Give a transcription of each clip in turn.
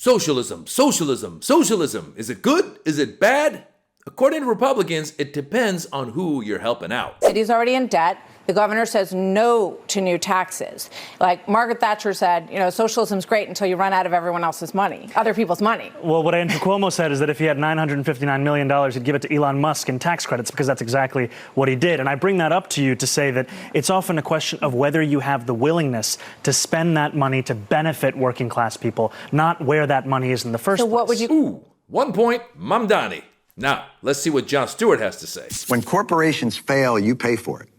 Socialism, socialism, socialism. Is it good? Is it bad? According to Republicans, it depends on who you're helping out. City's already in debt. The governor says no to new taxes. Like Margaret Thatcher said, socialism's great until you run out of everyone else's money, other people's money. Well, what Andrew Cuomo said is that if he had $959 million, he'd give it to Elon Musk in tax credits, because that's exactly what he did. And I bring that up to you to say that it's often a question of whether you have the willingness to spend that money to benefit working class people, not where that money is in the first place. So what would you... Ooh, 1 point, Mamdani. Now, let's see what Jon Stewart has to say. When corporations fail, you pay for it.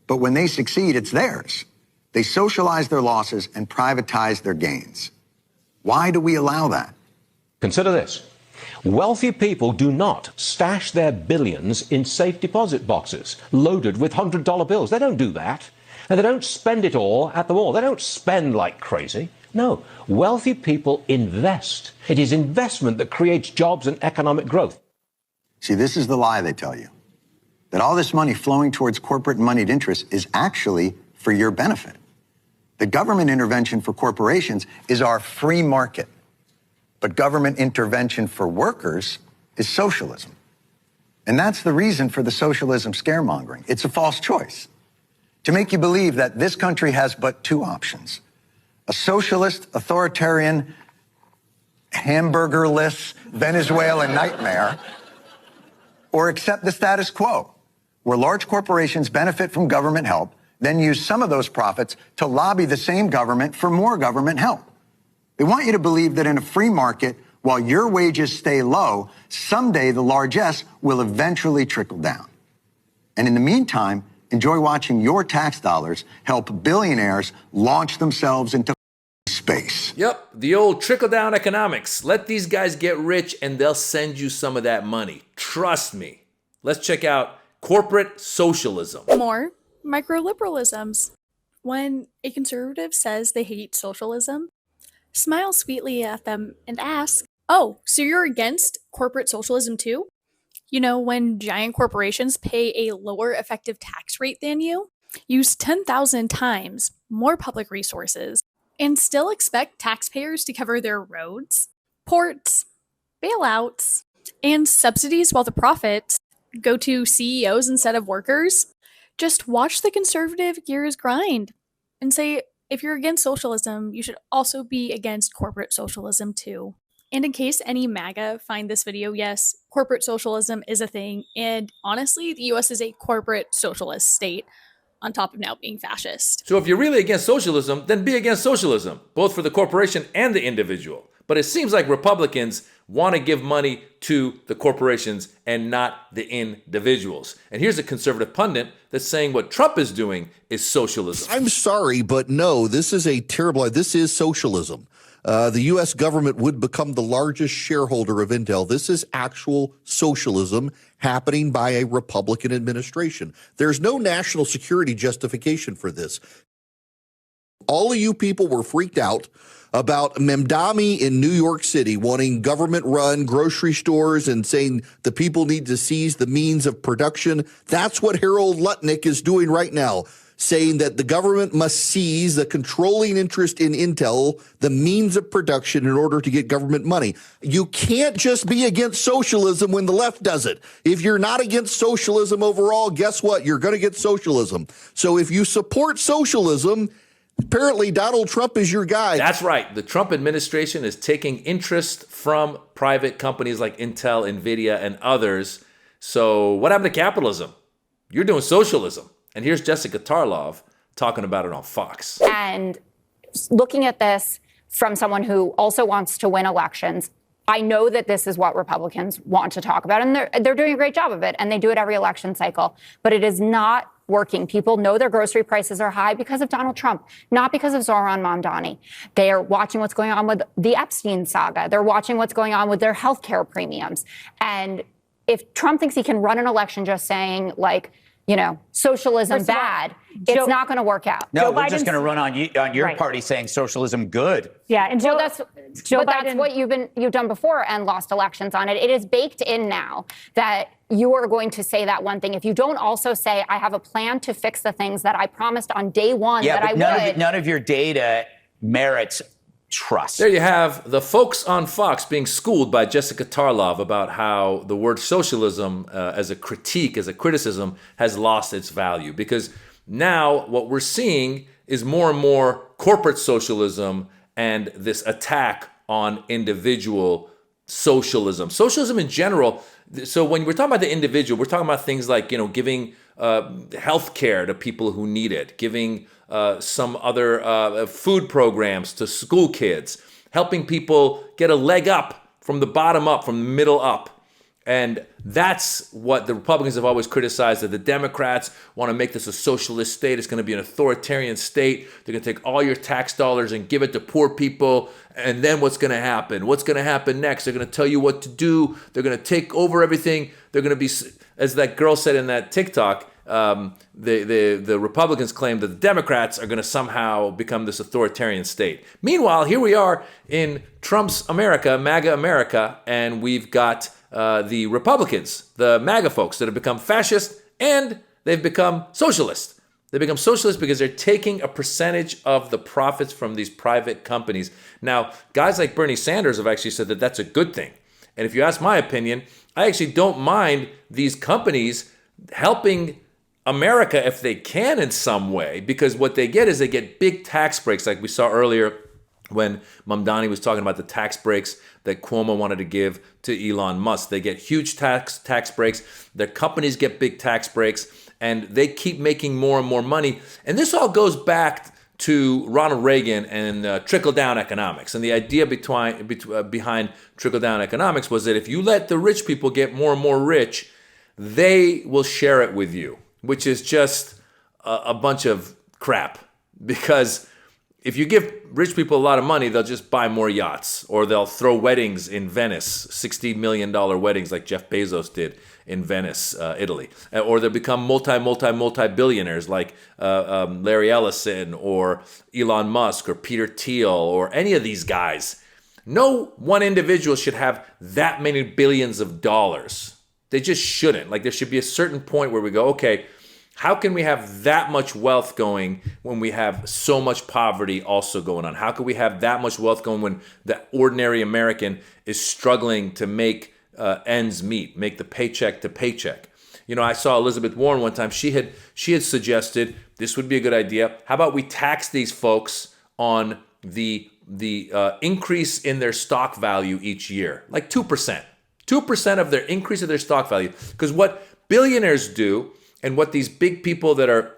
But when they succeed, it's theirs. They socialize their losses and privatize their gains. Why do we allow that? Consider this. Wealthy people do not stash their billions in safe deposit boxes loaded with $100 bills. They don't do that. And they don't spend it all at the mall. They don't spend like crazy. No, wealthy people invest. It is investment that creates jobs and economic growth. See, this is the lie they tell you, that all this money flowing towards corporate and moneyed interests is actually for your benefit. The government intervention for corporations is our free market, but government intervention for workers is socialism. And that's the reason for the socialism scaremongering. It's a false choice to make you believe that this country has but two options: a socialist, authoritarian, hamburgerless Venezuelan nightmare, or accept the status quo, where large corporations benefit from government help, then use some of those profits to lobby the same government for more government help. They want you to believe that in a free market, while your wages stay low, someday the largesse will eventually trickle down. And in the meantime, enjoy watching your tax dollars help billionaires launch themselves into space. Yep, the old trickle-down economics. Let these guys get rich and they'll send you some of that money. Trust me. Let's check out corporate socialism. More microliberalisms. When a conservative says they hate socialism, smile sweetly at them and ask, "Oh, so you're against corporate socialism too?" When giant corporations pay a lower effective tax rate than you, use 10,000 times more public resources, and still expect taxpayers to cover their roads, ports, bailouts, and subsidies while the profits go to CEOs instead of workers, just watch the conservative gears grind and say, if you're against socialism, you should also be against corporate socialism too. And in case any MAGA find this video, yes, corporate socialism is a thing, and honestly, the US is a corporate socialist state, on top of now being fascist. So if you're really against socialism, then be against socialism, both for the corporation and the individual. But it seems like Republicans want to give money to the corporations and not the individuals. And here's a conservative pundit that's saying what Trump is doing is socialism. I'm sorry, but no, this is a terrible, this is socialism. The U.S. government would become the largest shareholder of Intel. This is actual socialism happening by a Republican administration. There's no national security justification for this. All of you people were freaked out about Mamdani in New York City wanting government-run grocery stores and saying the people need to seize the means of production. That's what Harold Lutnick is doing right now, saying that the government must seize the controlling interest in Intel, the means of production, in order to get government money. You can't just be against socialism when the left does it. If you're not against socialism overall, guess what? You're going to get socialism. So if you support socialism, apparently Donald Trump is your guy. That's right. The Trump administration is taking interest from private companies like Intel, NVIDIA, and others. So what happened to capitalism? You're doing socialism. And here's Jessica Tarlov talking about it on Fox. And looking at this from someone who also wants to win elections, I know that this is what Republicans want to talk about, and they're doing a great job of it, and they do it every election cycle. But it is not working. People know their grocery prices are high because of Donald Trump, not because of Zohran Mamdani. They are watching what's going on with the Epstein saga. They're watching what's going on with their healthcare premiums. And if Trump thinks he can run an election just saying, socialism bad, it's not going to work out. No, we're just going to run on your party saying socialism good. Yeah, and that's what you've done before and lost elections on it. It is baked in now that you are going to say that one thing. If you don't also say, I have a plan to fix the things that I promised on day one that I would. None of your data merits trust. There you have the folks on Fox being schooled by Jessica Tarlov about how the word socialism as a critique, as a criticism, has lost its value. Because now what we're seeing is more and more corporate socialism and this attack on individual socialism. Socialism in general. So when we're talking about the individual, we're talking about things like, giving health care to people who need it, giving some other food programs to school kids, helping people get a leg up from the bottom up, from the middle up. And that's what the Republicans have always criticized, that the Democrats want to make this a socialist state. It's going to be an authoritarian state. They're going to take all your tax dollars and give it to poor people. And then what's going to happen? What's going to happen next? They're going to tell you what to do. They're going to take over everything. They're going to be, as that girl said in that TikTok, the Republicans claim that the Democrats are going to somehow become this authoritarian state. Meanwhile, here we are in Trump's America, MAGA America, and we've got the Republicans, the MAGA folks that have become fascist, and they've become socialist. They become socialist because they're taking a percentage of the profits from these private companies. Now, guys like Bernie Sanders have actually said that that's a good thing. And if you ask my opinion, I actually don't mind these companies helping America if they can in some way, because what they get is they get big tax breaks, like we saw earlier when Mamdani was talking about the tax breaks that Cuomo wanted to give to Elon Musk. They get huge tax breaks. Their companies get big tax breaks, and they keep making more and more money. And this all goes back to Ronald Reagan and trickle-down economics. And the idea behind trickle-down economics was that if you let the rich people get more and more rich, they will share it with you, which is just a bunch of crap. Because if you give rich people a lot of money, they'll just buy more yachts, or they'll throw weddings in Venice, $60 million weddings like Jeff Bezos did in Venice, Italy. Or they'll become multi-billionaires like Larry Ellison or Elon Musk or Peter Thiel or any of these guys. No one individual should have that many billions of dollars. They just shouldn't. Like, there should be a certain point where we go, okay, how can we have that much wealth going when we have so much poverty also going on? How can we have that much wealth going when the ordinary American is struggling to make ends meet, make the paycheck to paycheck? I saw Elizabeth Warren one time. She had suggested this would be a good idea. How about we tax these folks on the increase in their stock value each year, like 2%. 2% of their increase of their stock value. Because what billionaires do, and what these big people that are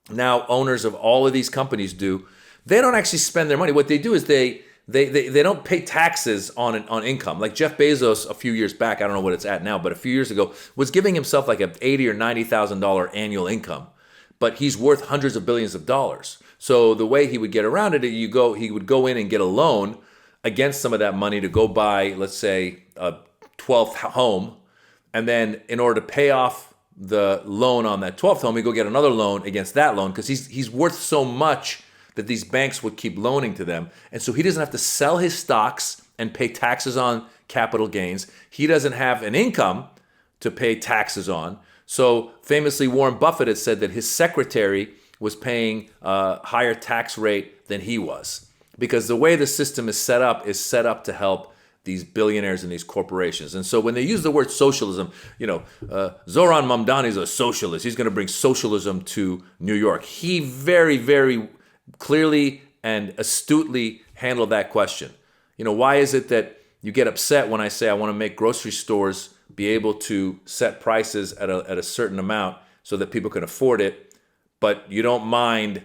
now owners of all of these companies do, they don't actually spend their money. What they do is they don't pay taxes on income. Like Jeff Bezos a few years back, I don't know what it's at now, but a few years ago, was giving himself like a $80,000 or $90,000 annual income. But he's worth hundreds of billions of dollars. So the way he would get around it, he would go in and get a loan against some of that money to go buy, let's say, a 12th home. And then in order to pay off the loan on that 12th home, he'd go get another loan against that loan, because he's worth so much that these banks would keep loaning to them. And so he doesn't have to sell his stocks and pay taxes on capital gains. He doesn't have an income to pay taxes on. So famously, Warren Buffett had said that his secretary was paying a higher tax rate than he was, because the way the system is set up to help these billionaires and these corporations. And so when they use the word socialism, Zohran Mamdani is a socialist. He's going to bring socialism to New York. He very, very clearly and astutely handled that question. Why is it that you get upset when I say I want to make grocery stores be able to set prices at a certain amount so that people can afford it, but you don't mind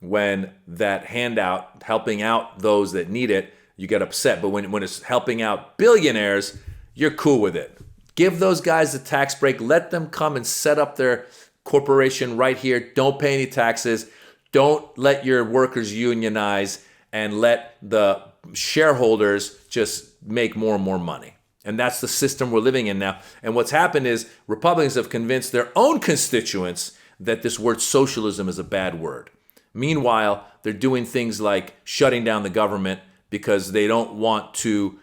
when that handout, helping out those that need it, you get upset. But when it's helping out billionaires, you're cool with it. Give those guys a tax break. Let them come and set up their corporation right here. Don't pay any taxes. Don't let your workers unionize, and let the shareholders just make more and more money. And that's the system we're living in now. And what's happened is Republicans have convinced their own constituents that this word socialism is a bad word. Meanwhile, they're doing things like shutting down the government because they don't want to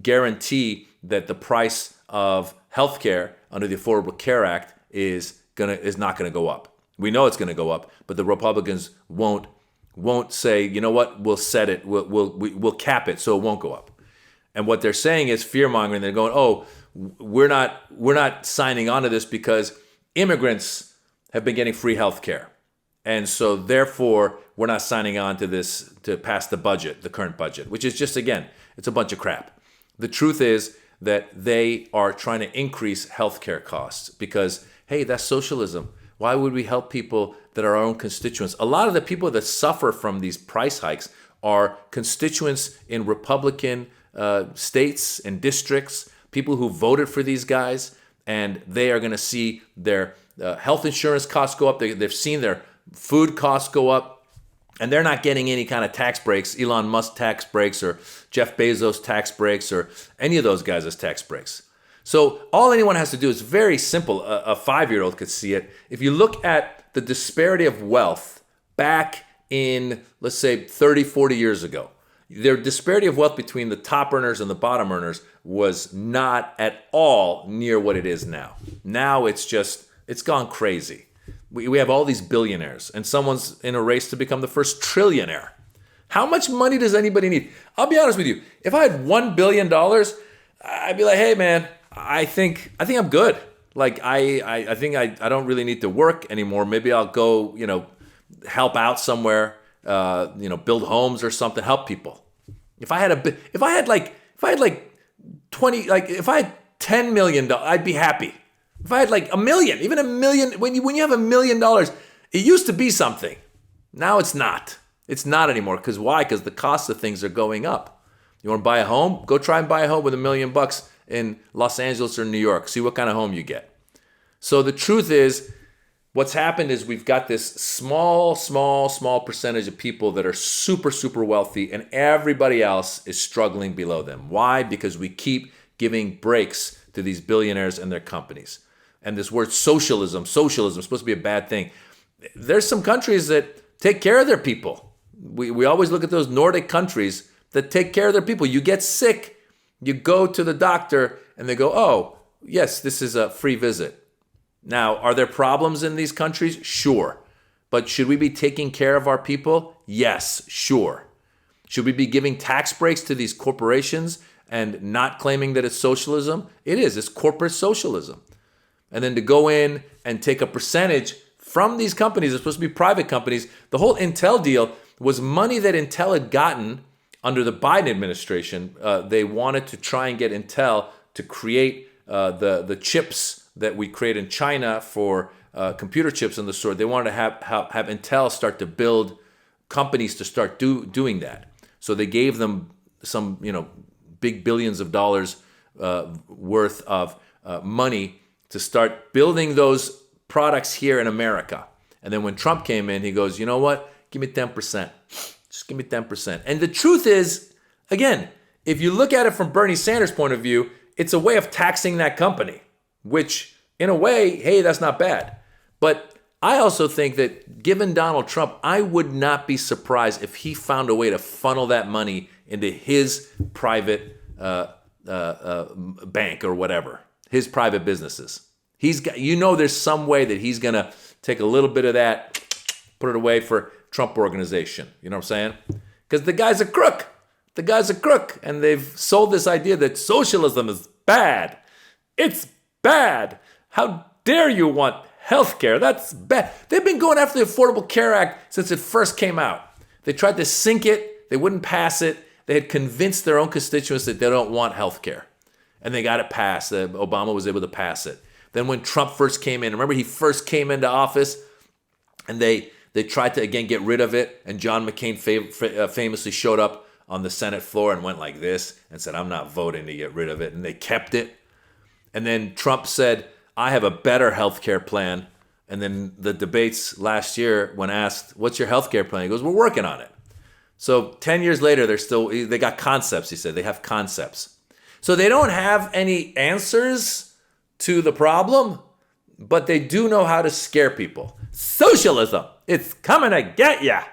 guarantee that the price of healthcare under the Affordable Care Act is not going to go up. We know it's going to go up, but the Republicans won't won't say, you know what, we'll set it, we'll cap it so it won't go up. And what they're saying is fear mongering. They're going, oh, we're not signing on to this because immigrants have been getting free health care. And so therefore, we're not signing on to this to pass the budget, the current budget, which is just, again, it's a bunch of crap. The truth is that they are trying to increase healthcare costs because, hey, that's socialism. Why would we help people that are our own constituents? A lot of the people that suffer from these price hikes are constituents in Republican states and districts, people who voted for these guys, and they are going to see their health insurance costs go up. They've seen their food costs go up, and they're not getting any kind of tax breaks, Elon Musk tax breaks or Jeff Bezos tax breaks or any of those guys' tax breaks. So all anyone has to do is very simple. A 5-year-old could see it. If you look at the disparity of wealth back in, let's say, 30, 40 years ago, their disparity of wealth between the top earners and the bottom earners was not at all near what it is now. Now it's gone crazy. We have all these billionaires, and someone's in a race to become the first trillionaire. How much money does anybody need? I'll be honest with you. If I had $1 billion, I'd be like, hey, man, I think I'm good. Like, I think I don't really need to work anymore. Maybe I'll go, help out somewhere, build homes or something, help people. If I had $10 million, I'd be happy. If I had like $1 million, even $1 million, when you have $1 million, it used to be something. Now it's not. It's not anymore. Because why? Because the cost of things are going up. You want to buy a home? Go try and buy a home with $1 million in Los Angeles or New York. See what kind of home you get. So the truth is, what's happened is we've got this small percentage of people that are super, super wealthy, and everybody else is struggling below them. Why? Because we keep giving breaks to these billionaires and their companies. And this word socialism is supposed to be a bad thing. There's some countries that take care of their people. We always look at those Nordic countries that take care of their people. You get sick, you go to the doctor, and they go, oh, yes, this is a free visit. Now, are there problems in these countries? Sure. But should we be taking care of our people? Yes, sure. Should we be giving tax breaks to these corporations and not claiming that it's socialism? It is. It's corporate socialism. And then to go in and take a percentage from these companies, it's supposed to be private companies. The whole Intel deal was money that Intel had gotten under the Biden administration. They wanted to try and get Intel to create the chips that we create in China for computer chips in the sort. They wanted to have Intel start to build companies to start doing that. So they gave them some, big billions of dollars worth of money to start building those products here in America. And then when Trump came in, he goes, you know what? Give me 10%. Just give me 10%. And the truth is, again, if you look at it from Bernie Sanders' point of view, it's a way of taxing that company, which in a way, hey, that's not bad. But I also think that given Donald Trump, I would not be surprised if he found a way to funnel that money into his private bank or whatever, his private businesses. He's got, there's some way that he's going to take a little bit of that, put it away for Trump organization. You know what I'm saying? Because the guy's a crook. The guy's a crook. And they've sold this idea that socialism is bad. It's bad. How dare you want healthcare? That's bad. They've been going after the Affordable Care Act since it first came out. They tried to sink it. They wouldn't pass it. They had convinced their own constituents that they don't want healthcare. And they got it passed. Obama was able to pass it. Then when Trump first came in, remember he first came into office and they tried to, again, get rid of it. And John McCain famously showed up on the Senate floor and went like this and said, I'm not voting to get rid of it. And they kept it. And then Trump said, I have a better healthcare plan. And then the debates last year, when asked, what's your healthcare plan? He goes, we're working on it. So 10 years later, they got concepts, he said. They have concepts. So they don't have any answers to the problem, but they do know how to scare people. Socialism, it's coming to get ya.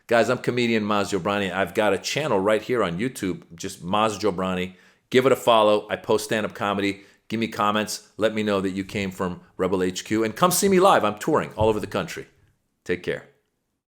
Guys, I'm comedian Maz Jobrani. I've got a channel right here on YouTube, just Maz Jobrani. Give it a follow. I post stand-up comedy. Give me comments. Let me know that you came from Rebel HQ. And come see me live. I'm touring all over the country. Take care.